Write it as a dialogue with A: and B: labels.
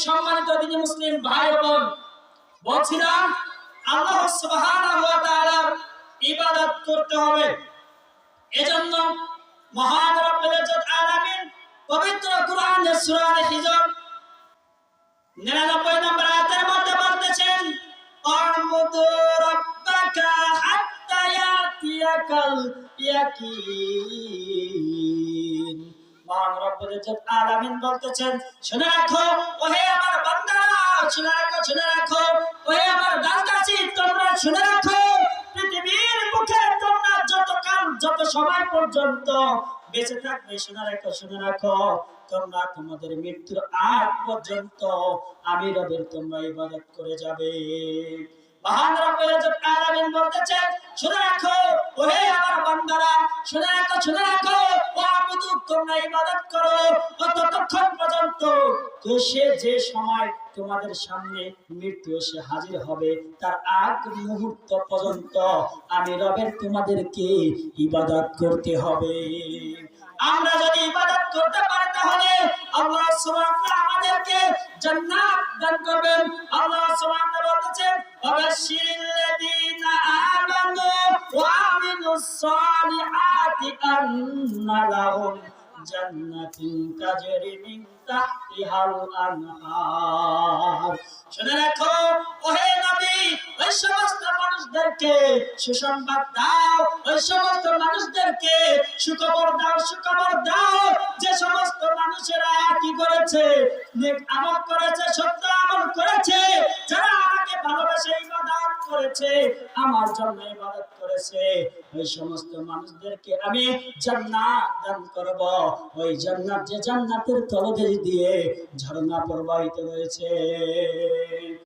A: সম্মানিত দিনী মুসলিম ভাই বোন, বলছিলাম আল্লাহ সুবহানাহু ওয়া তাআলার ইবাদত করতে হবে। এজন্য মহান রব্বুল ইজ্জত আলামিন পবিত্র কোরআনের সূরা আল-হিজর 99 নম্বর আয়াতের মধ্যে বলতেছেন, আ'বুদু রাব্বাকা হাত্তা ইয়াতিয়াকাল ইয়াকিন। মহান রব্বুল ইজ্জত আলামিন বলতেছেন, শুনে রাখো ওহে আমার বান্দারা, শুনে রাখো, শুনে রাখো ওহে আমার দাসদাসী, তোমরা শুনে রাখো, পৃথিবীর মুখে তোমরা যতকাল যত সময় পর্যন্ত বেঁচে থাকবে, শুনে রাখো, শুনে রাখো, তোমরা তোমাদের মৃত্যুর আগ পর্যন্ত আমি রবের তোমরা ইবাদত করে যাবে। মহান রব্বুল ইজ্জত আলামিন বলতেছেন, শুনে রাখো ওহে আমার বান্দারা, শুনে রাখো, শুনে রাখো, ওয়াবুদু, তোমরা ইবাদত করো ততক্ষণ পর্যন্ত সে যে সময় তোমাদের সামনে মৃত্যু এসে হাজির হবে তার আগ মুহূর্ত পর্যন্ত আমি রবের তোমাদেরকে ইবাদত করতে হবে। আমরা যদি ইবাদত করতে পারি তাহলে আল্লাহ সুবহানাহু ওয়া তাআলা আমাদেরকে জান্নাত দান করবেন। আল্লাহ সুবহানাহু ওয়া তাআলা বলেছেন, ওয়াবাশশিরিল্লাযীনা আমানু ওয়া আমিলুস সালিহাতি আন্না লাহুম জান্নাতুন তাজরি মিন তাহতিহাল আনহার। শুনে রাখো ওহে নবী, ওই সমস্ত মানুষদেরকে সুসংবাদ দাও, ওই সমস্ত মানুষদেরকে সুখবর দাও, সুখবর দাও, যে সমস্ত মানুষেরা কি করেছে, নেক আমল করেছে, সত্য আমল করেছে, যারা আমাকে ভালোবেসে ইবাদত করেছে, আমার জন্য ইবাদত করেছে, ওই সমস্ত মানুষদেরকে আমি জান্নাত দান করব। ওই জান্নাত যে জান্নাতের তলদেশ দিয়ে ঝর্ণা প্রবাহিত রয়েছে।